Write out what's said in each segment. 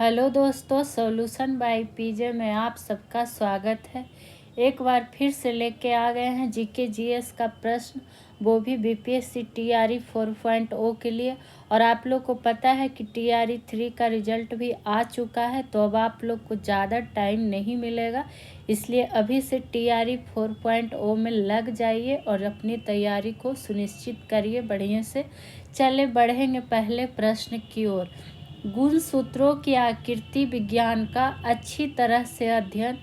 Hello दोस्तों, solution by PJ में आप सबका स्वागत है। एक बार फिर से लेके आ गए हैं जीके जीएस का प्रश्न, वो भी बीपीएससी टीआरई 4.0 के लिए। और आप लोग को पता है कि टीआरई 3 का रिजल्ट भी आ चुका है, तो अब आप लोग को ज़्यादा टाइम नहीं मिलेगा, इसलिए अभी से टीआरई 4.0 में लग जाइए और अपनी तैयारी को सुनिश्चित करिए बढ़िया से। चले बढ़ेंगे पहले प्रश्न की ओर। गुणसूत्रों की आकृति विज्ञान का अच्छी तरह से अध्ययन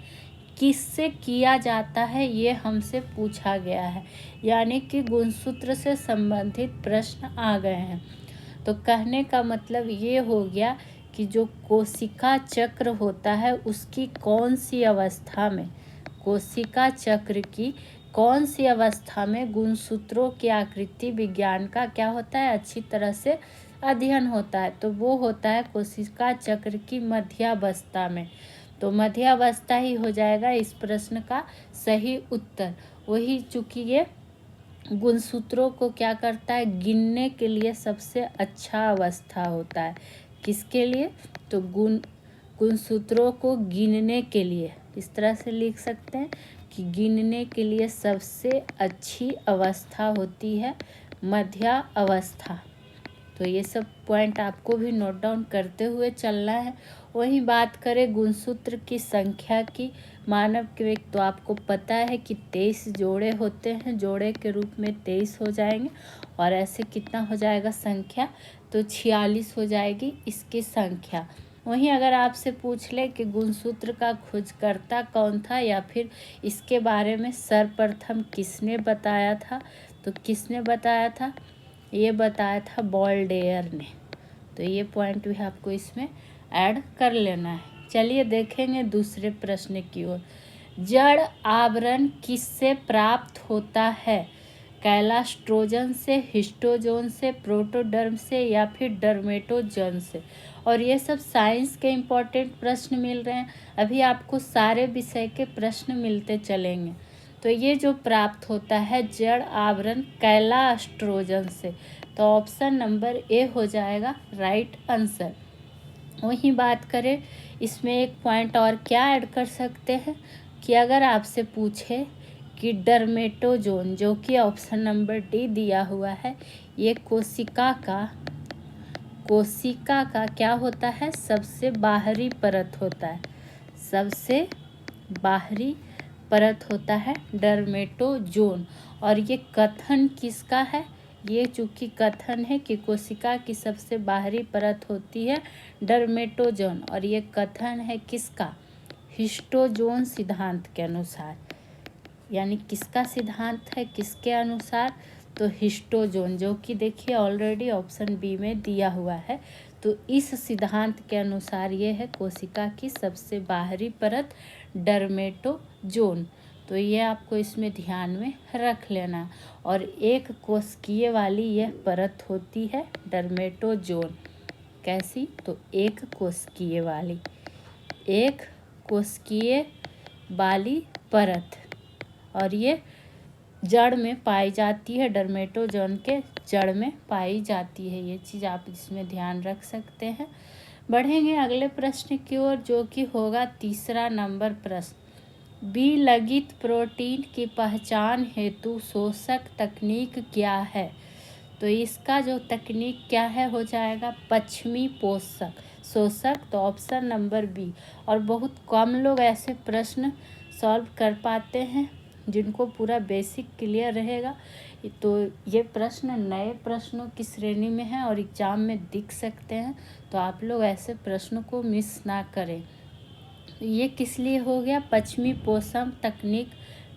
किससे किया जाता है, ये हमसे पूछा गया है। यानी कि गुणसूत्र से संबंधित प्रश्न आ गए हैं। तो कहने का मतलब ये हो गया कि जो कोशिका चक्र होता है उसकी कौन सी अवस्था में, कोशिका चक्र की कौन सी अवस्था में गुणसूत्रों की आकृति विज्ञान का क्या होता है, अच्छी तरह से अध्ययन होता है। तो वो होता है कोशिका चक्र की मध्यावस्था में। तो मध्यावस्था ही हो जाएगा इस प्रश्न का सही उत्तर। वही चूंकि ये गुणसूत्रों को क्या करता है, गिनने के लिए सबसे अच्छा अवस्था होता है। किसके लिए? तो गुणसूत्रों को गिनने के लिए इस तरह से लिख सकते हैं कि गिनने के लिए सबसे अच्छी अवस्था होती है मध्य अवस्था। तो ये सब पॉइंट आपको भी नोट डाउन करते हुए चलना है। वहीं बात करें गुणसूत्र की संख्या की, मानव के एक तो आपको पता है कि 23 जोड़े होते हैं, जोड़े के रूप में 23 हो जाएंगे। और ऐसे कितना हो जाएगा संख्या, तो 46 हो जाएगी इसकी संख्या। वहीं अगर आपसे पूछ ले कि गुणसूत्र का खोजकर्ता कौन था या फिर इसके बारे में सर्वप्रथम किसने बताया था, तो किसने बताया था, ये बताया था बॉल्डेयर ने। तो ये पॉइंट भी आपको इसमें ऐड कर लेना है। चलिए देखेंगे दूसरे प्रश्न की ओर। जड़ आवरण किससे प्राप्त होता है? कैलास्ट्रोजन से, हिस्टोजोन से, प्रोटोडर्म से या फिर डर्मेटोजन से। और ये सब साइंस के इम्पोर्टेंट प्रश्न मिल रहे हैं। अभी आपको सारे विषय के प्रश्न मिलते चलेंगे। तो ये जो प्राप्त होता है जड़ आवरण कैलास्ट्रोजन से, तो ऑप्शन नंबर ए हो जाएगा राइट आंसर। वहीं बात करें इसमें एक पॉइंट और क्या ऐड कर सकते हैं कि अगर आपसे पूछे कि डर्मेटोजोन, जो कि ऑप्शन नंबर डी दिया हुआ है, ये कोशिका का क्या होता है, सबसे बाहरी परत होता है, सबसे बाहरी परत होता है डर्मेटोजोन। और ये कथन किसका है, ये चूंकि कथन है कि कोशिका की सबसे बाहरी परत होती है डर्मेटोजोन, और ये कथन है किसका, हिस्टोजोन सिद्धांत के अनुसार। यानी किसका सिद्धांत है, किसके अनुसार, तो हिस्टोजोन, जो कि देखिए ऑलरेडी ऑप्शन बी में दिया हुआ है। तो इस सिद्धांत के अनुसार ये है कोशिका की सबसे बाहरी परत डर्मेटोजोन। तो ये आपको इसमें ध्यान में रख लेना। और एक कोशिकीय वाली यह परत होती है डर्मेटोजोन। कैसी? तो एक कोशिकीय वाली परत। और ये जड़ में पाई जाती है, डर्मेटोजोन के जड़ में पाई जाती है। ये चीज़ आप इसमें ध्यान रख सकते हैं। बढ़ेंगे अगले प्रश्न की ओर, जो कि होगा तीसरा नंबर प्रश्न। विलगित प्रोटीन की पहचान हेतु शोषक तकनीक क्या है? तो इसका जो तकनीक क्या है हो जाएगा पश्चिमी शोषक। तो ऑप्शन नंबर बी। और बहुत कम लोग ऐसे प्रश्न सॉल्व कर पाते हैं जिनको पूरा बेसिक क्लियर रहेगा। तो ये प्रश्न नए प्रश्नों की श्रेणी में है और एग्जाम में दिख सकते हैं, तो आप लोग ऐसे प्रश्नों को मिस ना करें। ये किस लिए हो गया, पश्चिमी पोषण तकनीक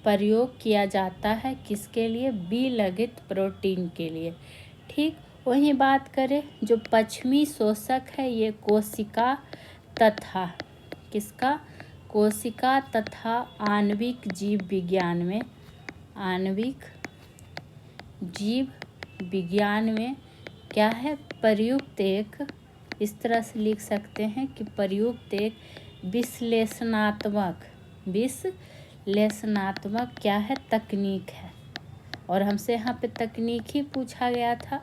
प्रयोग किया जाता है किसके लिए, विलगित प्रोटीन के लिए। ठीक, वहीं बात करें जो पश्चिमी शोषक है, ये कोशिका तथा किसका, कोशिका तथा आणविक जीव विज्ञान में क्या है, प्रयुक्त एक, इस तरह से लिख सकते हैं कि प्रयुक्त एक विश्लेषणात्मक क्या है, तकनीक है। और हमसे यहाँ पे तकनीक ही पूछा गया था,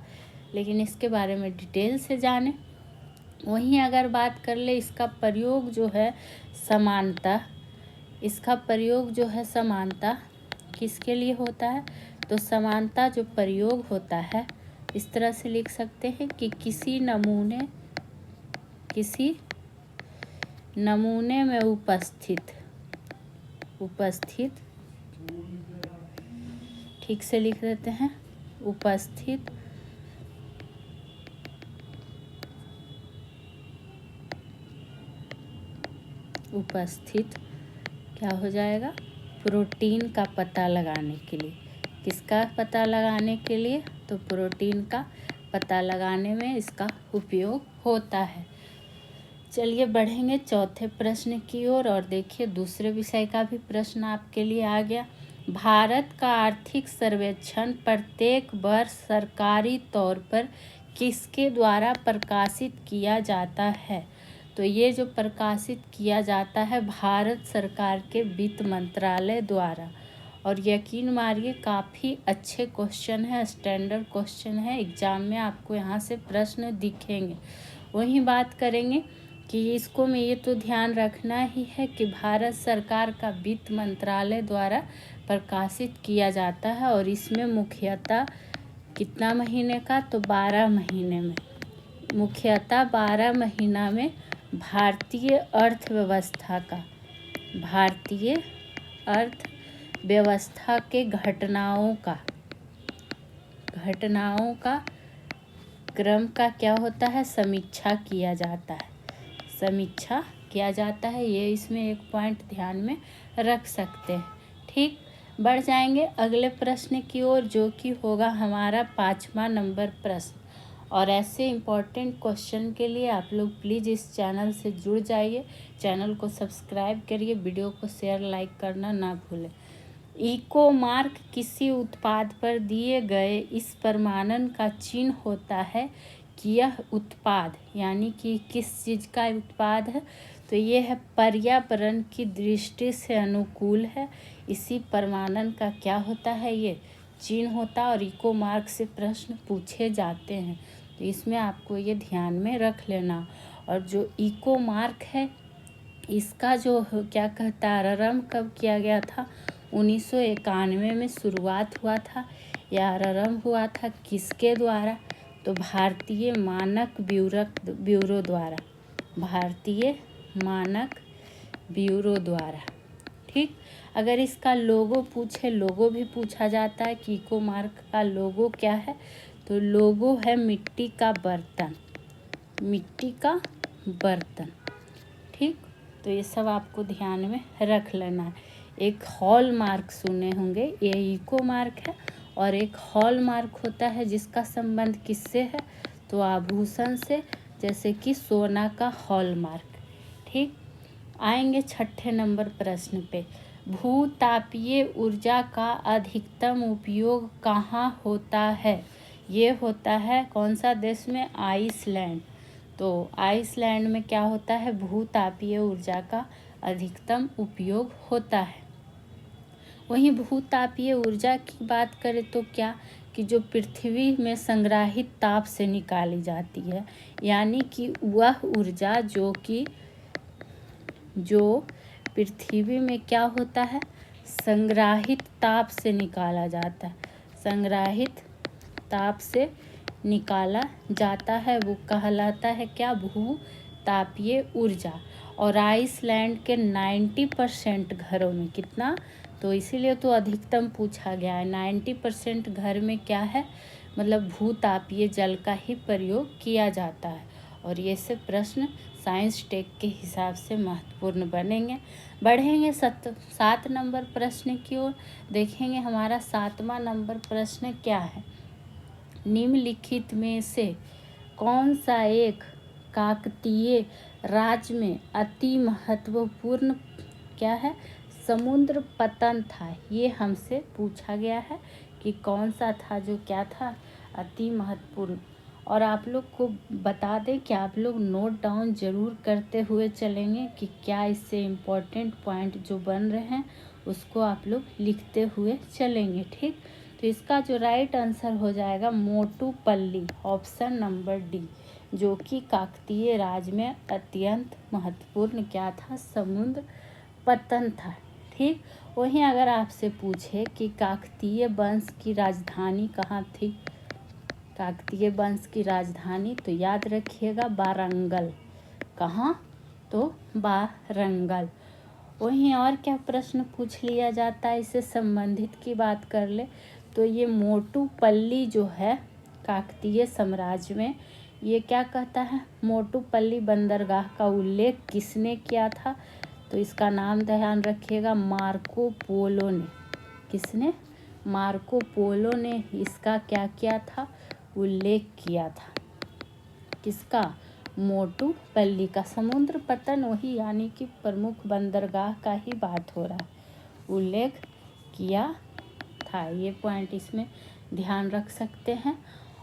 लेकिन इसके बारे में डिटेल से जाने। वहीं अगर बात कर ले इसका प्रयोग जो है समानता, इसका प्रयोग जो है समानता किसके लिए होता है, तो समानता जो प्रयोग होता है इस तरह से लिख सकते हैं कि किसी नमूने में उपस्थित ठीक से लिख देते हैं, उपस्थित क्या हो जाएगा, प्रोटीन का पता लगाने के लिए। किसका पता लगाने के लिए, तो प्रोटीन का पता लगाने में इसका उपयोग होता है। चलिए बढ़ेंगे चौथे प्रश्न की ओर और देखिए दूसरे विषय का भी प्रश्न आपके लिए आ गया। भारत का आर्थिक सर्वेक्षण प्रत्येक वर्ष सरकारी तौर पर किसके द्वारा प्रकाशित किया जाता है, तो ये जो प्रकाशित किया जाता है भारत सरकार के वित्त मंत्रालय द्वारा। और यकीन मानिए काफ़ी अच्छे क्वेश्चन है, स्टैंडर्ड क्वेश्चन है, एग्जाम में आपको यहाँ से प्रश्न दिखेंगे। वहीं बात करेंगे कि इसको में ये तो ध्यान रखना ही है कि भारत सरकार का वित्त मंत्रालय द्वारा प्रकाशित किया जाता है और इसमें मुख्यतः कितना महीने का, तो 12 महीने में, मुख्यतः 12 महीना में भारतीय अर्थव्यवस्था के घटनाओं का क्रम का क्या होता है, समीक्षा किया जाता है। ये इसमें एक पॉइंट ध्यान में रख सकते हैं। ठीक, बढ़ जाएंगे अगले प्रश्न की ओर जो कि होगा हमारा 5वां नंबर प्रश्न। और ऐसे इम्पोर्टेंट क्वेश्चन के लिए आप लोग प्लीज़ इस चैनल से जुड़ जाइए, चैनल को सब्सक्राइब करिए, वीडियो को शेयर लाइक करना ना भूलें। इको मार्क किसी उत्पाद पर दिए गए इस प्रमाणन का चिन्ह होता है कि यह उत्पाद, यानी कि किस चीज़ का उत्पाद है, तो ये है पर्यावरण की दृष्टि से अनुकूल है। इसी प्रमाणन का क्या होता है, ये चिन्ह होता है और इको मार्क से प्रश्न पूछे जाते हैं, तो इसमें आपको ये ध्यान में रख लेना। और जो इको मार्क है इसका जो क्या कहता है आरंभ कब किया गया था, 1991 में शुरुआत हुआ था। यह आरंभ हुआ था किसके द्वारा, तो भारतीय मानक ब्यूरो द्वारा। ठीक, अगर इसका लोगो पूछे, लोगो भी पूछा जाता है कि इको मार्क का लोगो क्या है, तो लोगो है मिट्टी का बर्तन। ठीक, तो ये सब आपको ध्यान में रख लेना है। एक हॉल मार्क सुने होंगे, ये इको मार्क है, और एक हॉल मार्क होता है जिसका संबंध किससे है, तो आभूषण से, जैसे कि सोना का हॉल मार्क। ठीक, आएंगे 6ठे नंबर प्रश्न पे। भूतापीय ऊर्जा का अधिकतम उपयोग कहाँ होता है, ये होता है कौन सा देश में, आइसलैंड। तो आइसलैंड में क्या होता है, भूतापीय ऊर्जा का अधिकतम उपयोग होता है। वहीं भूतापीय ऊर्जा की बात करें तो क्या, कि जो पृथ्वी में संग्रहित ताप से निकाली जाती है, यानी कि वह ऊर्जा जो पृथ्वी में क्या होता है, संग्रहित ताप से निकाला जाता है, संग्रहित ताप से निकाला जाता है, वो कहलाता है क्या, भूतापीय ऊर्जा। और आइसलैंड के 90% घरों में कितना, तो इसीलिए तो अधिकतम पूछा गया है, 90% घर में क्या है, मतलब भूतापीय जल का ही प्रयोग किया जाता है। और ये सब प्रश्न साइंस टेक के हिसाब से महत्वपूर्ण बनेंगे। बढ़ेंगे 7 नंबर प्रश्न की ओर, देखेंगे हमारा 7वां नंबर प्रश्न क्या है। निम्नलिखित में से कौन सा एक काकतीय राज्य में अति महत्वपूर्ण क्या है, समुद्र पतन था। ये हमसे पूछा गया है कि कौन सा था जो क्या था, अति महत्वपूर्ण। और आप लोग को बता दें कि आप लोग नोट डाउन ज़रूर करते हुए चलेंगे कि क्या इससे इम्पोर्टेंट पॉइंट जो बन रहे हैं उसको आप लोग लिखते हुए चलेंगे। ठीक, तो इसका जो राइट आंसर हो जाएगा मोटूपल्ली, ऑप्शन नंबर डी। जो कि काकतीय राज में अत्यंत महत्वपूर्ण क्या था, समुद्र पतन था। ठीक, वहीं अगर आपसे पूछे कि काकतीय वंश की राजधानी कहाँ थी, काकतीय वंश की राजधानी, तो याद रखिएगा वारंगल। कहाँ, तो वारंगल। वहीं और क्या प्रश्न पूछ लिया जाता है, इससे संबंधित की बात कर ले तो ये मोटुपल्ली जो है काकतीय साम्राज्य में, ये क्या कहता है, मोटुपल्ली बंदरगाह का उल्लेख किसने किया था, तो इसका नाम ध्यान रखिएगा, मार्को पोलो ने। किसने, मार्को पोलो ने इसका क्या किया था, उल्लेख किया था। किसका, मोटुपल्ली का। समुद्र पतन वही यानी कि प्रमुख बंदरगाह का ही बात हो रहा है, उल्लेख किया था। ये पॉइंट इसमें ध्यान रख सकते हैं।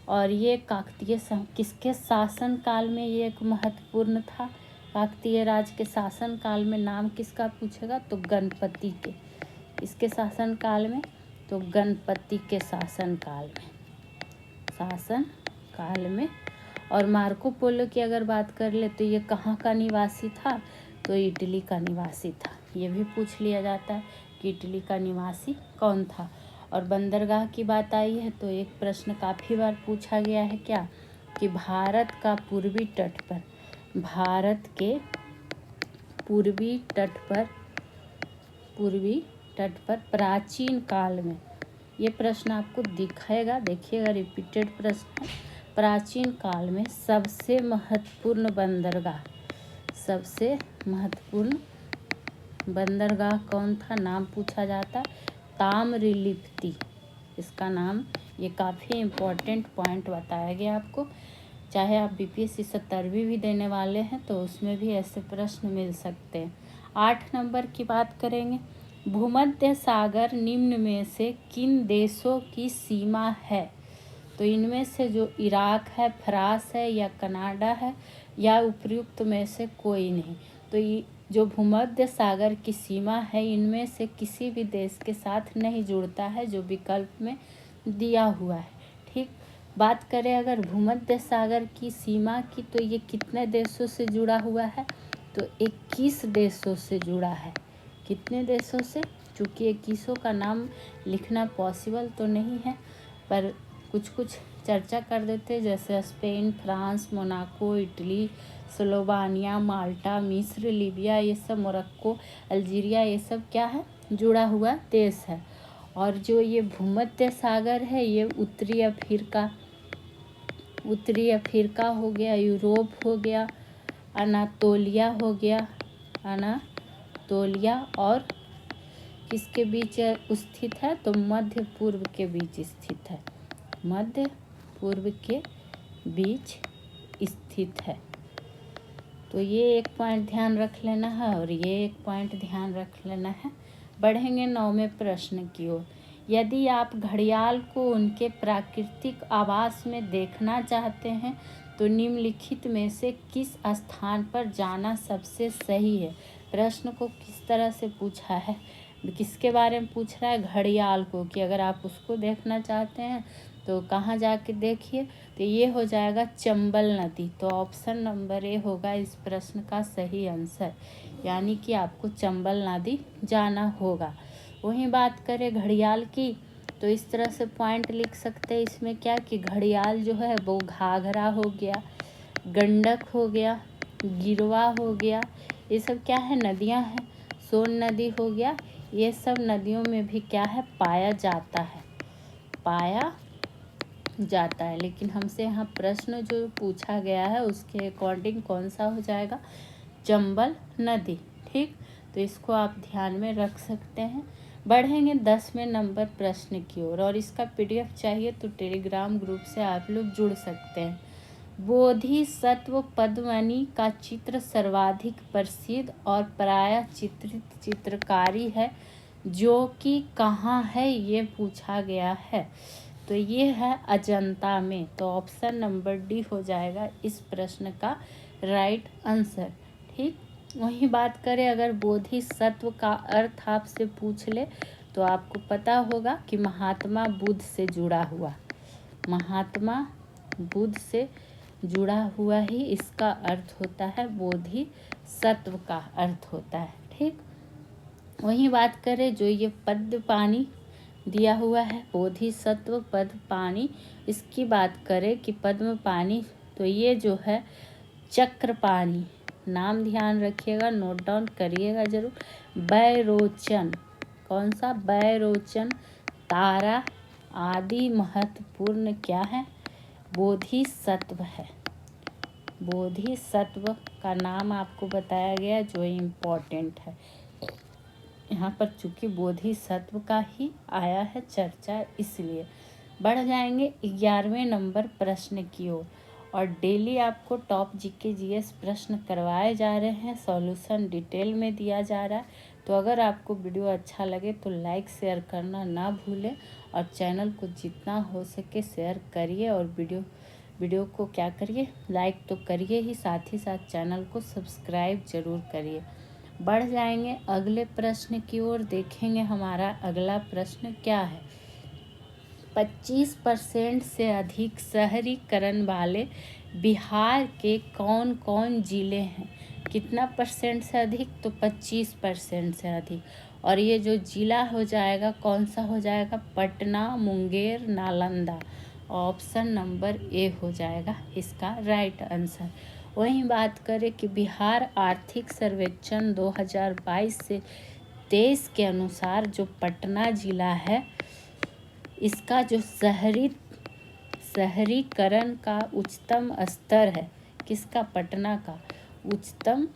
और ये काकतीय किसके शासन काल में ये एक महत्वपूर्ण था, काकतीय राज के शासन काल में। नाम किसका पूछेगा, तो गणपति के। इसके शासन काल में, तो गणपति के शासन काल में। और मार्को पोलो की अगर बात कर ले तो ये कहाँ का निवासी था, तो इटली का निवासी था। ये भी पूछ लिया जाता है कि इटली का निवासी कौन था। और बंदरगाह की बात आई है तो एक प्रश्न काफ़ी बार पूछा गया है, क्या, कि भारत का पूर्वी तट पर, भारत के पूर्वी तट पर प्राचीन काल में, ये प्रश्न आपको दिखेगा, देखिएगा रिपीटेड प्रश्न है। प्राचीन काल में सबसे महत्वपूर्ण बंदरगाह कौन था, नाम पूछा जाता, ताम्रलिप्ति। इसका नाम, ये काफ़ी इम्पोर्टेंट पॉइंट बताया गया आपको। चाहे आप BPSC 70वीं भी देने वाले हैं तो उसमें भी ऐसे प्रश्न मिल सकते हैं। 8 नंबर की बात करेंगे, भूमध्य सागर निम्न में से किन देशों की सीमा है, तो इनमें से जो इराक है, फ्रांस है या कनाडा है, या उपयुक्त में से कोई नहीं। तो ये जो भूमध्य सागर की सीमा है इनमें से किसी भी देश के साथ नहीं जुड़ता है, जो विकल्प में दिया हुआ है। ठीक, बात करें अगर भूमध्य सागर की सीमा की, तो ये कितने देशों से जुड़ा हुआ है, तो 21 देशों से जुड़ा है। कितने देशों से, चूँकि 21 का नाम लिखना पॉसिबल तो नहीं है, पर कुछ चर्चा कर देते, जैसे Spain, France, Monaco, Italy, Slovenia, Malta, मिस्र, लीबिया, ये सब, मोरक्को, अल्जीरिया, ये सब क्या है, जुड़ा हुआ देश है। और जो ये भूमध्य सागर है ये उत्तरी अफ्रीका हो गया, यूरोप हो गया, अनातोलिया हो गया, अनातोलिया और किसके बीच स्थित है, तो मध्य पूर्व के बीच स्थित है, मध्य पूर्व के बीच स्थित है। तो ये एक पॉइंट ध्यान रख लेना है और ये एक पॉइंट ध्यान रख लेना है। बढ़ेंगे 9वें प्रश्न की ओर। यदि आप घड़ियाल को उनके प्राकृतिक आवास में देखना चाहते हैं तो निम्नलिखित में से किस स्थान पर जाना सबसे सही है। प्रश्न को किस तरह से पूछा है, किसके बारे में पूछ रहा है, घड़ियाल को, कि अगर आप उसको देखना चाहते हैं तो कहाँ जाके देखिए, तो ये हो जाएगा चंबल नदी। तो ऑप्शन नंबर ए होगा इस प्रश्न का सही आंसर, यानी कि आपको चंबल नदी जाना होगा। वहीं बात करें घड़ियाल की, तो इस तरह से पॉइंट लिख सकते हैं इसमें क्या, कि घड़ियाल जो है वो घाघरा हो गया, गंडक हो गया, गिरवा हो गया, ये सब क्या है, नदियां हैं। सोन नदी हो गया, ये सब नदियों में भी क्या है, पाया जाता है। लेकिन हमसे यहाँ प्रश्न जो पूछा गया है उसके अकॉर्डिंग कौन सा हो जाएगा, चंबल नदी। ठीक, तो इसको आप ध्यान में रख सकते हैं। बढ़ेंगे 10वें नंबर प्रश्न की ओर, और इसका PDF चाहिए तो टेलीग्राम ग्रुप से आप लोग जुड़ सकते हैं। बोधिसत्व पद्मिनी का चित्र सर्वाधिक प्रसिद्ध और प्रायः चित्रित चित्रकारी है जो कि कहाँ है, ये पूछा गया है। तो ये है अजंता में। तो ऑप्शन नंबर डी हो जाएगा इस प्रश्न का राइट आंसर। ठीक, वहीं बात करें अगर बोधिसत्व का अर्थ आपसे पूछ ले तो आपको पता होगा कि महात्मा बुद्ध से जुड़ा हुआ, महात्मा बुद्ध से जुड़ा हुआ ही इसका अर्थ होता है बोधिसत्व का अर्थ होता है। ठीक, वही बात करें जो ये पद्य पानी दिया हुआ है बोधिसत्व पद पानी, इसकी बात करें कि पद्म पानी, तो ये जो है चक्र पानी, नाम ध्यान रखिएगा, नोट डाउन करिएगा जरूर। बैरोचन, कौन सा? बैरोचन तारा आदि महत्वपूर्ण क्या है? बोधिसत्व है। बोधिसत्व का नाम आपको बताया गया जो इम्पोर्टेंट है। यहाँ पर चूंकि बोधिसत्व का ही आया है चर्चा, इसलिए बढ़ जाएंगे 11वें नंबर प्रश्न की ओर। और डेली आपको टॉप जीके जीएस प्रश्न करवाए जा रहे हैं, सॉल्यूशन डिटेल में दिया जा रहा है। तो अगर आपको वीडियो अच्छा लगे तो लाइक शेयर करना ना भूलें और चैनल को जितना हो सके शेयर करिए और वीडियो को क्या करिए, लाइक तो करिए ही, साथ ही साथ चैनल को सब्सक्राइब जरूर करिए। बढ़ जाएंगे अगले प्रश्न की ओर, देखेंगे हमारा अगला प्रश्न क्या है। 25% से अधिक शहरीकरण वाले बिहार के कौन कौन जिले हैं? कितना परसेंट से अधिक? तो 25% से अधिक। और ये जो जिला हो जाएगा कौन सा हो जाएगा? Patna, Munger, Nalanda. Option number A हो जाएगा इसका राइट आंसर। वहीं बात करें कि बिहार आर्थिक सर्वेक्षण 2022 से 23 के अनुसार जो पटना जिला है, इसका जो शहरीकरण का उच्चतम स्तर है, किसका? पटना का उच्चतम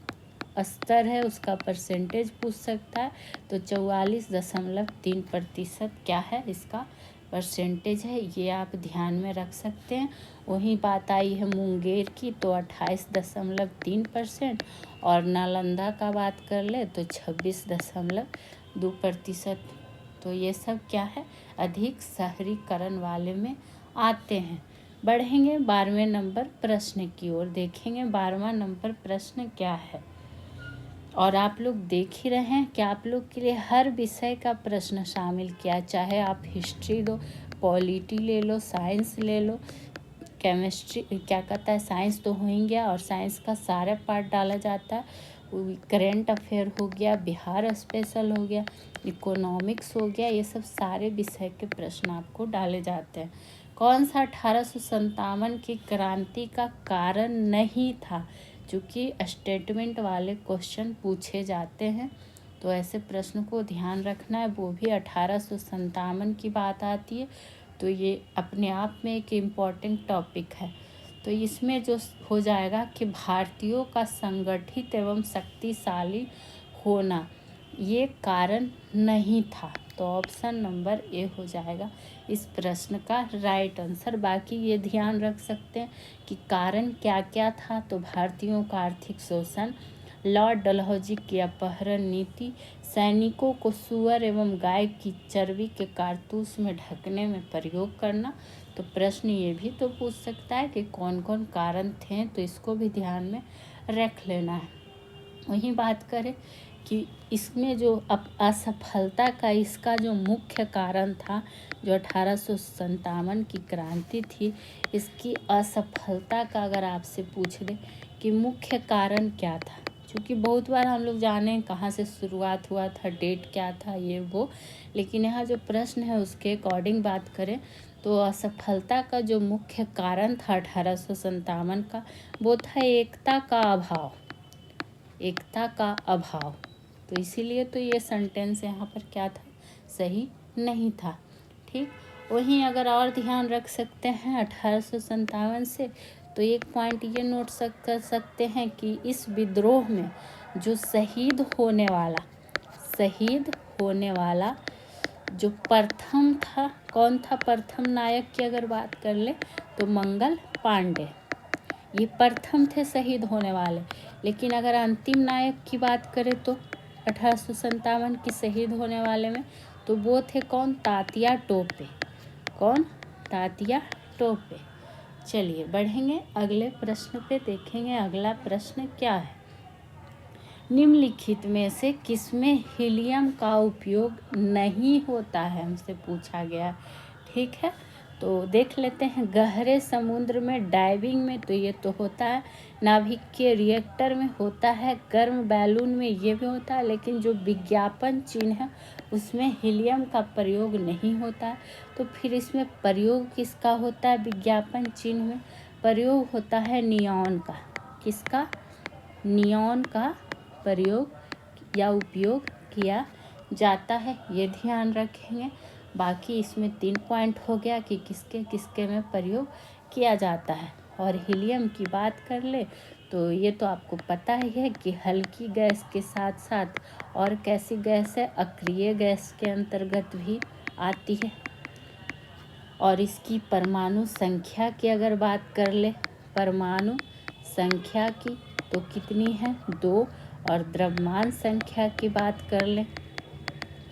स्तर है, उसका परसेंटेज पूछ सकता है। तो 44.3% क्या है इसका परसेंटेज है, ये आप ध्यान में रख सकते हैं। वही बात आई है मुंगेर की, तो 28.3%। और नालंदा का बात कर ले तो 26.2%। तो ये सब क्या है? अधिक शहरीकरण वाले में आते हैं। बढ़ेंगे 12वें नंबर प्रश्न की ओर, देखेंगे 12वां नंबर प्रश्न क्या है। और आप लोग देख ही रहे हैं कि आप लोग के लिए हर विषय का प्रश्न शामिल किया, चाहे आप हिस्ट्री लो, पॉलिटी ले लो, साइंस ले लो, केमिस्ट्री क्या कहता है, साइंस तो हो ही गया, और साइंस का सारा पार्ट डाला जाता है। करेंट अफेयर हो गया, बिहार स्पेशल हो गया, इकोनॉमिक्स हो गया, ये सब सारे विषय के प्रश्न आपको डाले जाते हैं। कौन सा 1857 की क्रांति का कारण नहीं था? चूँकि स्टेटमेंट वाले क्वेश्चन पूछे जाते हैं, तो ऐसे प्रश्न को ध्यान रखना है। वो भी 1857 की बात आती है, तो ये अपने आप में एक इम्पॉर्टेंट टॉपिक है। तो इसमें जो हो जाएगा कि भारतीयों का संगठित एवं शक्तिशाली होना ये कारण नहीं था। तो ऑप्शन नंबर ए हो जाएगा इस प्रश्न का राइट आंसर। बाकी ये ध्यान रख सकते हैं कि कारण क्या क्या था। तो भारतीयों का आर्थिक शोषण, लॉर्ड डलहौजी की अपहरण नीति, सैनिकों को सूअर एवं गाय की चर्बी के कारतूस में ढकने में प्रयोग करना। तो प्रश्न ये भी तो पूछ सकता है कि कौन कौन कारण थे, तो इसको भी ध्यान में रख लेना है। वहीं बात करें कि इसमें जो असफलता का इसका जो मुख्य कारण था, जो 1857 की क्रांति थी, इसकी असफलता का अगर आपसे पूछ दे कि मुख्य कारण क्या था, क्योंकि बहुत बार हम लोग जाने कहाँ से शुरुआत हुआ था, डेट क्या था, ये वो, लेकिन यहाँ जो प्रश्न है उसके अकॉर्डिंग बात करें तो असफलता का जो मुख्य कारण था 1857 का, वो था एकता का अभाव। एकता का अभाव, तो इसीलिए तो ये सेंटेंस यहाँ पर क्या था, सही नहीं था। ठीक, वहीं अगर और ध्यान रख सकते हैं 1857 से, तो एक पॉइंट ये नोट कर सकते हैं कि इस विद्रोह में जो शहीद होने वाला जो प्रथम था, कौन था प्रथम नायक की अगर बात कर ले तो मंगल पांडे, ये प्रथम थे शहीद होने वाले। लेकिन अगर अंतिम नायक की बात करें तो 1857 की शहीद होने वाले में, तो वो थे कौन? तात्या टोपे। कौन? तात्या टोपे। चलिए बढ़ेंगे अगले प्रश्न पे, देखेंगे अगला प्रश्न क्या है। निम्नलिखित में से किसमें हीलियम का उपयोग नहीं होता है, हमसे पूछा गया। ठीक है, तो देख लेते हैं। गहरे समुद्र में डाइविंग में तो ये तो होता है, नाभिकीय रिएक्टर में होता है, गर्म बैलून में ये भी होता है, लेकिन जो विज्ञापन चिन्ह है उसमें हीलियम का प्रयोग नहीं होता है। तो फिर इसमें प्रयोग किसका होता है? विज्ञापन चिन्ह में प्रयोग होता है नियॉन का। किसका? नियॉन का प्रयोग या उपयोग किया जाता है, ये ध्यान रखेंगे। बाकी इसमें 3 पॉइंट हो गया कि किसके किसके में प्रयोग किया जाता है। और हीलियम की बात कर ले तो ये तो आपको पता ही है कि हल्की गैस के साथ साथ और कैसी गैस है? अक्रिय गैस के अंतर्गत भी आती है। और इसकी परमाणु संख्या की अगर बात कर ले, परमाणु संख्या की तो कितनी है? 2। और द्रव्यमान संख्या की बात कर ले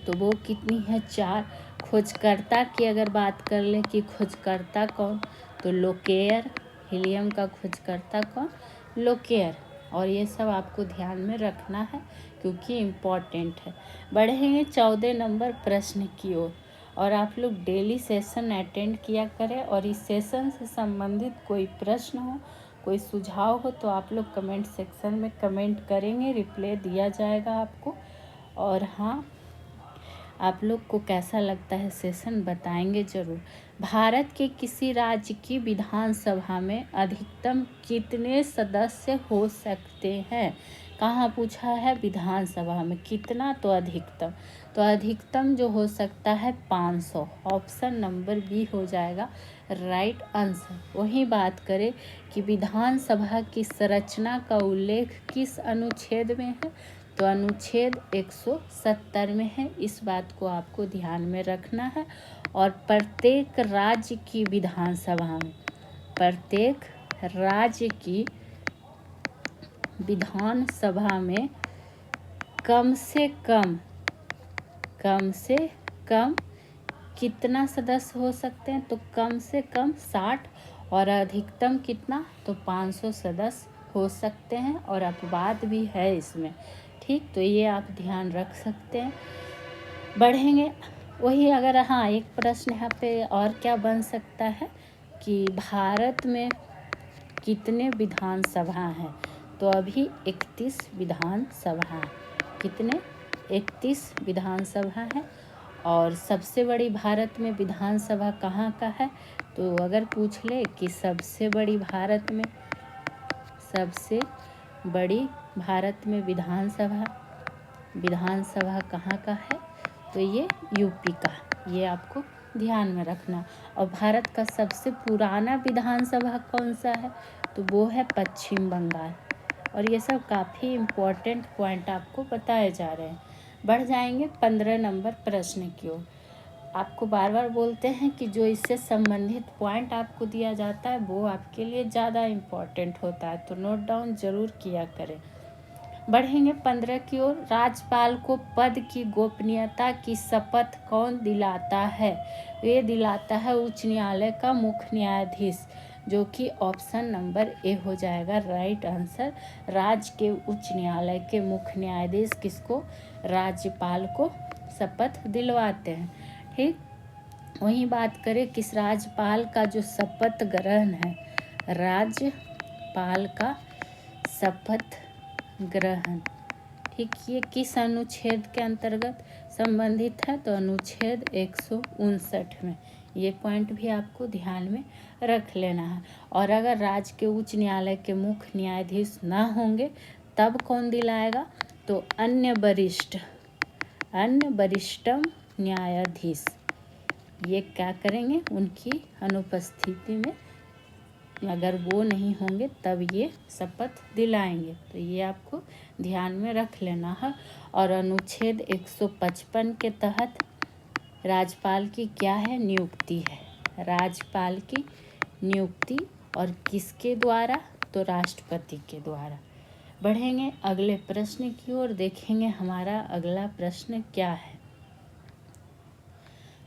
तो वो कितनी है? 4। खोजकर्ता की अगर बात कर ले कि खोजकर्ता कौन, तो लोकेयर। हीलियम का खोजकर्ता कौन? लोकेयर। और ये सब आपको ध्यान में रखना है क्योंकि इम्पॉर्टेंट है। बढ़ेंगे 14 नंबर प्रश्न की ओर। और आप लोग डेली सेशन अटेंड किया करें। और इस सेशन से संबंधित कोई प्रश्न हो, कोई सुझाव हो तो आप लोग कमेंट सेक्शन में कमेंट करेंगे, रिप्लाई दिया जाएगा आपको। और हाँ, आप लोग को कैसा लगता है सेशन बताएंगे ज़रूर। भारत के किसी राज्य की विधानसभा में अधिकतम कितने सदस्य हो सकते हैं? कहाँ पूछा है? विधानसभा में। कितना? तो अधिकतम। तो अधिकतम जो हो सकता है 500। ऑप्शन नंबर बी हो जाएगा राइट आंसर। वही बात करें कि विधानसभा की संरचना का उल्लेख किस अनुच्छेद में है? तो अनुच्छेद 170 में है। इस बात को आपको ध्यान में रखना है। और प्रत्येक राज्य की विधानसभा में, प्रत्येक राज्य की विधानसभा में कम से कम कितना सदस्य हो सकते हैं? तो कम से कम 60। और अधिकतम कितना? तो 500 सदस्य हो सकते हैं। और अपवाद भी है इसमें, ठीक। तो ये आप ध्यान रख सकते हैं। बढ़ेंगे वही। अगर हाँ, एक प्रश्न यहाँ पे और क्या बन सकता है कि भारत में कितने विधानसभा हैं? तो अभी 31 विधानसभा। कितने? 31 विधानसभा है। और सबसे बड़ी भारत में विधानसभा कहाँ का है? तो अगर पूछ ले कि सबसे बड़ी भारत में विधानसभा कहाँ का है? तो ये यूपी का। ये आपको ध्यान में रखना। और भारत का सबसे पुराना विधानसभा कौन सा है? तो वो है पश्चिम बंगाल। और ये सब काफ़ी इम्पोर्टेंट पॉइंट आपको बताए जा रहे हैं। बढ़ जाएंगे 15 नंबर प्रश्न की ओर। आपको बार बार बोलते हैं कि जो इससे संबंधित पॉइंट आपको दिया जाता है वो आपके लिए ज़्यादा इम्पोर्टेंट होता है, तो नोट डाउन ज़रूर किया करें। बढ़ेंगे 15 की ओर। राज्यपाल को पद की गोपनीयता की शपथ कौन दिलाता है? ये दिलाता है उच्च न्यायालय का मुख्य न्यायाधीश, जो कि ऑप्शन नंबर ए हो जाएगा राइट आंसर। राज्य के उच्च न्यायालय के मुख्य न्यायाधीश किसको? राज्यपाल को शपथ दिलवाते हैं, ठीक। वहीं बात करें किस राज्यपाल का जो शपथ ग्रहण है, राज्यपाल का शपथ ग्रहण, ठीक, ये किस अनुच्छेद के अंतर्गत संबंधित है? तो अनुच्छेद 159 में। ये पॉइंट भी आपको ध्यान में रख लेना है। और अगर राज्य के उच्च न्यायालय के मुख्य न्यायाधीश ना होंगे तब कौन दिलाएगा? तो अन्य वरिष्ठतम न्यायाधीश। ये क्या करेंगे? उनकी अनुपस्थिति में, अगर वो नहीं होंगे तब ये शपथ दिलाएंगे। तो ये आपको ध्यान में रख लेना है। और अनुच्छेद 155 के तहत राज्यपाल की क्या है? नियुक्ति है। राज्यपाल की नियुक्ति और किसके द्वारा? तो राष्ट्रपति के द्वारा। बढ़ेंगे अगले प्रश्न की ओर। देखेंगे हमारा अगला प्रश्न क्या है।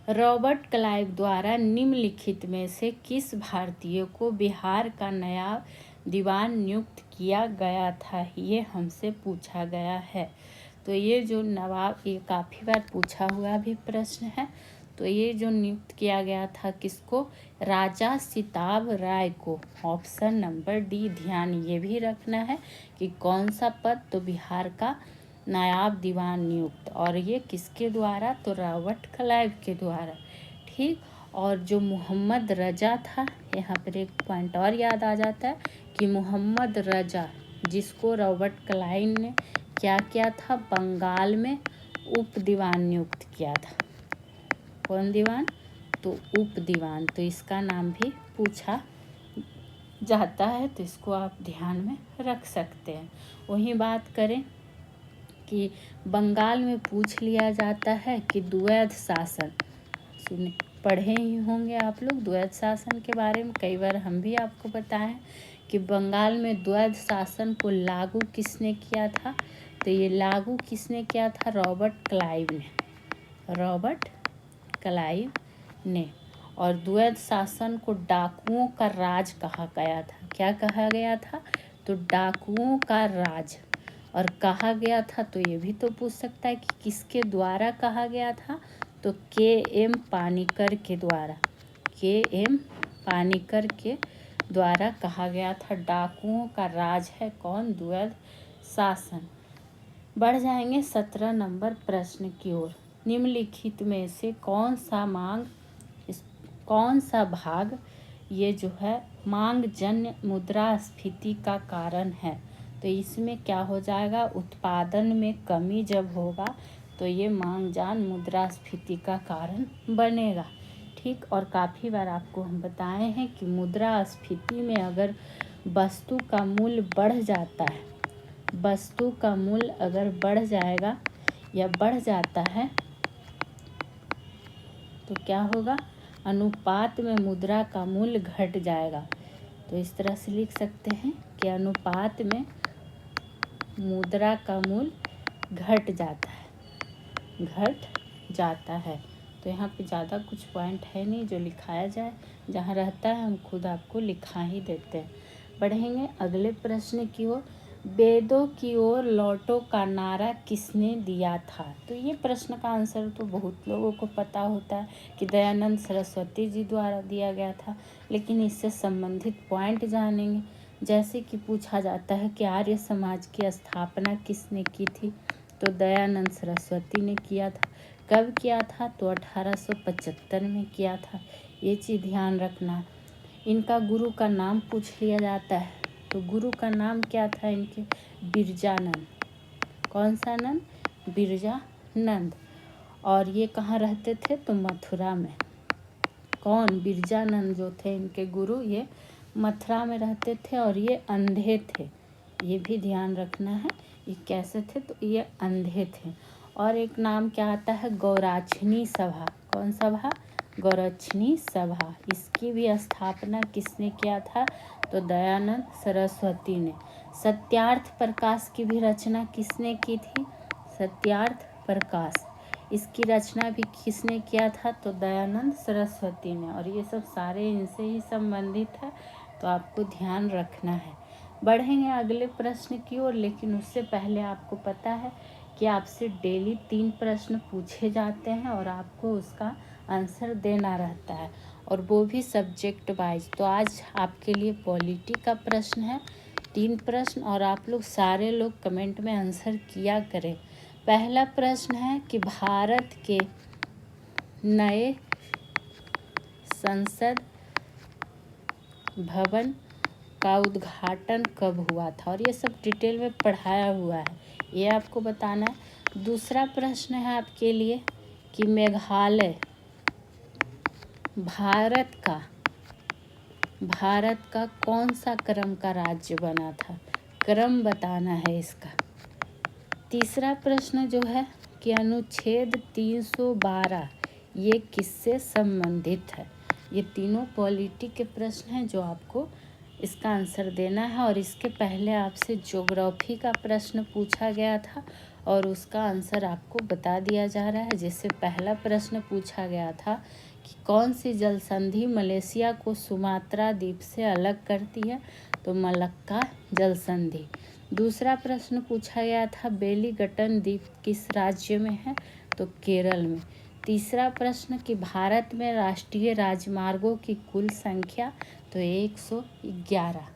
रॉबर्ट क्लाइव द्वारा निम्नलिखित में से किस भारतीय को बिहार का नया दीवान नियुक्त किया गया था? ये हमसे पूछा गया है। तो ये जो नवाब, ये काफ़ी बार पूछा हुआ भी प्रश्न है। तो ये जो नियुक्त किया गया था किसको, राजा सिताब राय को। ऑप्शन नंबर डी ध्यान ये भी रखना है कि कौन सा पद, तो बिहार का नायाब दीवान नियुक्त, और ये किसके द्वारा, तो रॉबर्ट क्लाइव के द्वारा। ठीक, और जो मोहम्मद रजा था, यहाँ पर एक पॉइंट और याद आ जाता है कि मोहम्मद रजा जिसको रॉबर्ट क्लाइव ने क्या किया था, बंगाल में उप दीवान नियुक्त किया था। कौन दीवान, तो उप दीवान। तो इसका नाम भी पूछा जाता है, तो इसको आप ध्यान में रख सकते हैं। वहीं बात करें कि बंगाल में पूछ लिया जाता है कि द्वैध शासन, सुने पढ़े ही होंगे आप लोग द्वैध शासन के बारे में, कई बार हम भी आपको बताएं कि बंगाल में द्वैध शासन को लागू किसने किया था, तो ये लागू किसने किया था, रॉबर्ट क्लाइव ने, रॉबर्ट क्लाइव ने। और द्वैध शासन को डाकुओं का राज कहा गया था। क्या कहा गया था, तो डाकुओं का राज। और कहा गया था, तो ये भी तो पूछ सकता है कि किसके द्वारा कहा गया था, तो के.एम. पानीकर के द्वारा, के.एम. पानीकर के द्वारा कहा गया था। डाकुओं का राज है कौन, द्वैध शासन। बढ़ जाएंगे 17 नंबर प्रश्न की ओर। निम्नलिखित में से कौन सा भाग ये जो है मांगजन्य मुद्रास्फीति का कारण है, तो इसमें क्या हो जाएगा, उत्पादन में कमी जब होगा तो ये मांगजन्य मुद्रास्फीति का कारण बनेगा। ठीक, और काफ़ी बार आपको हम बताए हैं कि मुद्रास्फीति में अगर वस्तु का मूल्य बढ़ जाता है, वस्तु का मूल्य अगर बढ़ जाएगा या बढ़ जाता है तो क्या होगा, अनुपात में मुद्रा का मूल्य घट जाएगा। तो इस तरह से लिख सकते हैं कि अनुपात में मुद्रा का मूल्य घट जाता है। तो यहाँ पे ज़्यादा कुछ पॉइंट है नहीं जो लिखाया जाए, जहाँ रहता है हम खुद आपको लिखा ही देते हैं। बढ़ेंगे अगले प्रश्न की ओर। वेदों की ओर लौटो का नारा किसने दिया था, तो ये प्रश्न का आंसर तो बहुत लोगों को पता होता है कि दयानंद सरस्वती जी द्वारा दिया गया था, लेकिन इससे संबंधित पॉइंट जानेंगे। जैसे कि पूछा जाता है कि आर्य समाज की स्थापना किसने की थी, तो दयानंद सरस्वती ने किया था। कब किया था, तो 1875 में किया था। ये चीज़ ध्यान रखना। इनका गुरु का नाम पूछ लिया जाता है, तो गुरु का नाम क्या था इनके, बिरजानंद। कौन सा नंद, बिरजानंद। और ये कहाँ रहते थे, तो मथुरा में। कौन, बिरजानंद जो थे इनके गुरु, ये मथुरा में रहते थे और ये अंधे थे। ये भी ध्यान रखना है, ये कैसे थे, तो ये अंधे थे। और एक नाम क्या आता है, गौराक्षणी सभा। कौन सभा, गौराक्षणी सभा। इसकी भी स्थापना किसने किया था, तो दयानंद सरस्वती ने। सत्यार्थ प्रकाश की भी रचना किसने की थी, सत्यार्थ प्रकाश, इसकी रचना भी किसने किया था, तो दयानंद सरस्वती ने। और ये सब सारे इनसे ही संबंधित है, तो आपको ध्यान रखना है। बढ़ेंगे अगले प्रश्न की ओर, लेकिन उससे पहले आपको पता है कि आपसे डेली 3 प्रश्न पूछे जाते हैं और आपको उसका आंसर देना रहता है, और वो भी सब्जेक्ट वाइज। तो आज आपके लिए पॉलिटी का प्रश्न है, 3 प्रश्न, और आप लोग सारे लोग कमेंट में आंसर किया करें। पहला प्रश्न है कि भारत के नए संसद भवन का उद्घाटन कब हुआ था, और ये सब डिटेल में पढ़ाया हुआ है, ये आपको बताना है। दूसरा प्रश्न है आपके लिए कि मेघालय भारत का कौन सा क्रम का राज्य बना था, क्रम बताना है इसका। तीसरा प्रश्न जो है कि अनुच्छेद 312 ये किससे संबंधित है। ये तीनों पॉलिटी के प्रश्न हैं जो आपको इसका आंसर देना है। और इसके पहले आपसे ज्योग्राफी का प्रश्न पूछा गया था और उसका आंसर आपको बता दिया जा रहा है। जैसे पहला प्रश्न पूछा गया था कि कौन सी जल संधि मलेशिया को सुमात्रा द्वीप से अलग करती है, तो मलक्का जल संधि। दूसरा प्रश्न पूछा गया था बेलीगटन द्वीप किस राज्य में है, तो केरल में। तीसरा प्रश्न कि भारत में राष्ट्रीय राजमार्गों की कुल संख्या, तो 111।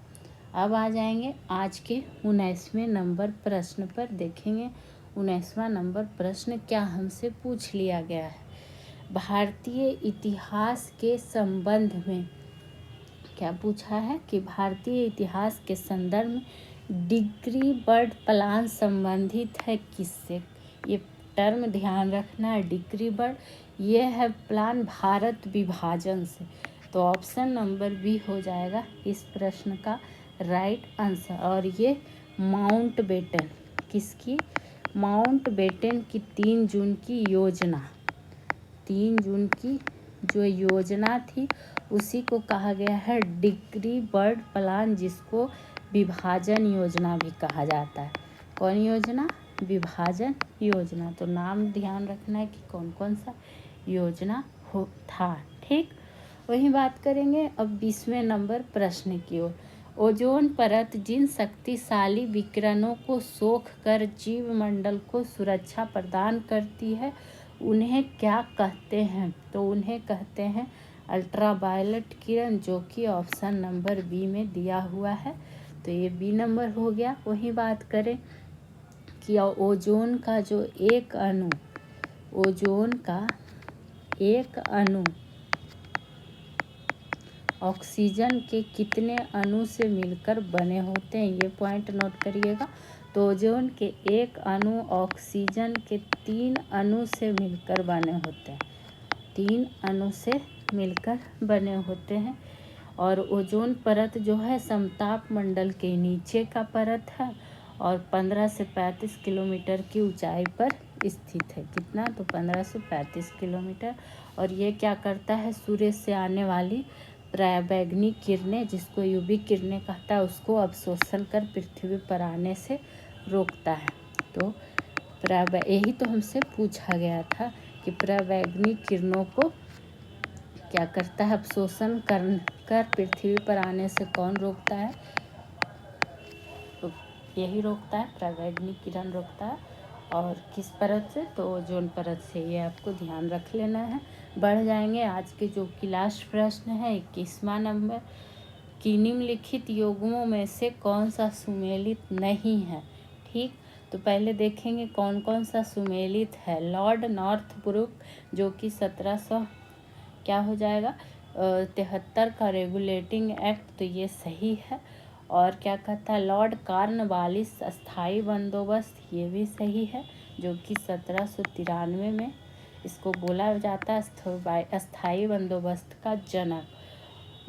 अब आ जाएंगे आज के 19वें नंबर प्रश्न पर। देखेंगे 19वां नंबर प्रश्न क्या हमसे पूछ लिया गया है। भारतीय इतिहास के संबंध में क्या पूछा है कि भारतीय इतिहास के संदर्भ में डिग्री बर्ड प्लान संबंधित है किससे। ये टर्म ध्यान रखना है, डिग्री बर्ड, ये है प्लान भारत विभाजन से। तो ऑप्शन नंबर बी हो जाएगा इस प्रश्न का राइट आंसर। और ये माउंटबेटन किसकी, माउंटबेटन की 3 जून की योजना, 3 जून की जो योजना थी उसी को कहा गया है डिग्री बर्ड प्लान, जिसको विभाजन योजना भी कहा जाता है। कौन योजना, विभाजन योजना। तो नाम ध्यान रखना है कि कौन कौन सा योजना हो था। ठीक, वही बात करेंगे अब 20वें नंबर प्रश्न की ओर। ओजोन परत जिन शक्तिशाली विकिरणों को सोख कर जीवमंडल को सुरक्षा प्रदान करती है उन्हें क्या कहते हैं। तो उन्हें कहते हैं अल्ट्रावायलेट किरण, जो कि ऑप्शन नंबर बी में दिया हुआ है। तो ये बी नंबर हो गया। वही बात करें कि ओजोन का जो एक अणु, ओजोन का एक अणु ऑक्सीजन के कितने अणु से मिलकर बने होते हैं, ये पॉइंट नोट करिएगा। तो ओजोन के एक अणु ऑक्सीजन के 3 अणु से मिलकर बने होते हैं, 3 अणु से मिलकर बने होते हैं। और ओजोन परत जो है समताप मंडल के नीचे का परत है और 15 से 35 किलोमीटर की ऊंचाई पर स्थित है। कितना, तो 15 से 35 किलोमीटर। और ये क्या करता है, सूर्य से आने वाली पराबैंगनी किरणें, जिसको यूवी किरणें कहता है, उसको अवशोषण कर पृथ्वी पर आने से रोकता है। तो यही तो हमसे पूछा गया था कि पराबैंगनी किरणों को क्या करता है, अवशोषण कर पृथ्वी पर आने से कौन रोकता है, तो यही रोकता है, पराबैंगनी किरण रोकता है। और किस परत से, तो ओजोन परत से। ये आपको ध्यान रख लेना है। बढ़ जाएंगे आज के जो कि लास्ट प्रश्न है 21वां नंबर कि निम्नलिखित युग्मों में से कौन सा सुमेलित नहीं है। ठीक, तो पहले देखेंगे कौन कौन सा सुमेलित है। लॉर्ड नॉर्थब्रुक जो कि 1700 क्या हो जाएगा 73 का रेगुलेटिंग एक्ट, तो ये सही है। और क्या कहता है, लॉर्ड कॉर्नवालिस अस्थाई बंदोबस्त, ये भी सही है, जो कि 1793 में इसको बोला जाता है अस्थाई बंदोबस्त का जनक।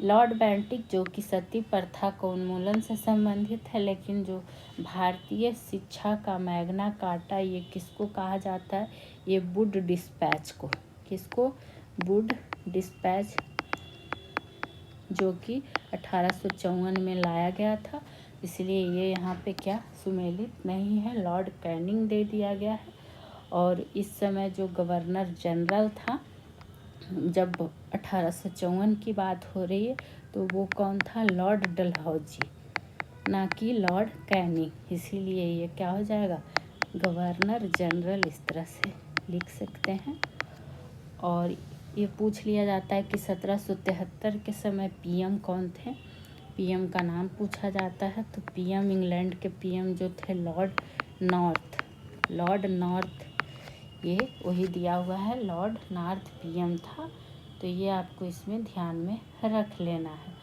लॉर्ड बेंटिक जो कि सती प्रथा को उन्मूलन से संबंधित है, लेकिन जो भारतीय शिक्षा का मैग्ना कार्टा, ये किसको कहा जाता है, ये वुड डिस्पैच को, किसको, वुड डिस्पैच, जो कि 1854 में लाया गया था, इसलिए ये यहाँ पे क्या सुमेलित नहीं है, लॉर्ड कैनिंग दे दिया गया है। और इस समय जो गवर्नर जनरल था, जब 1854 की बात हो रही है, तो वो कौन था, लॉर्ड डलहौजी, ना कि लॉर्ड कैनिंग, इसीलिए ये क्या हो जाएगा, गवर्नर जनरल, इस तरह से लिख सकते हैं। और ये पूछ लिया जाता है कि 1773 के समय पीएम कौन थे, पीएम का नाम पूछा जाता है। तो पीएम, इंग्लैंड के पीएम जो थे लॉर्ड नॉर्थ, लॉर्ड नॉर्थ, ये वही दिया हुआ है, लॉर्ड नॉर्थ पीएम था। तो ये आपको इसमें ध्यान में रख लेना है।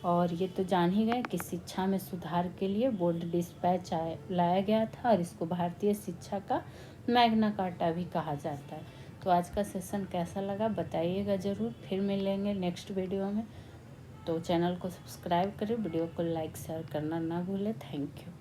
और ये तो जान ही गए कि शिक्षा में सुधार के लिए वुड डिस्पैच लाया गया था, और इसको भारतीय शिक्षा का मैग्ना कार्टा भी कहा जाता है। तो आज का सेशन कैसा लगा बताइएगा ज़रूर। फिर मिलेंगे नेक्स्ट वीडियो में। तो चैनल को सब्सक्राइब करें, वीडियो को लाइक शेयर करना ना भूलें। Thank you.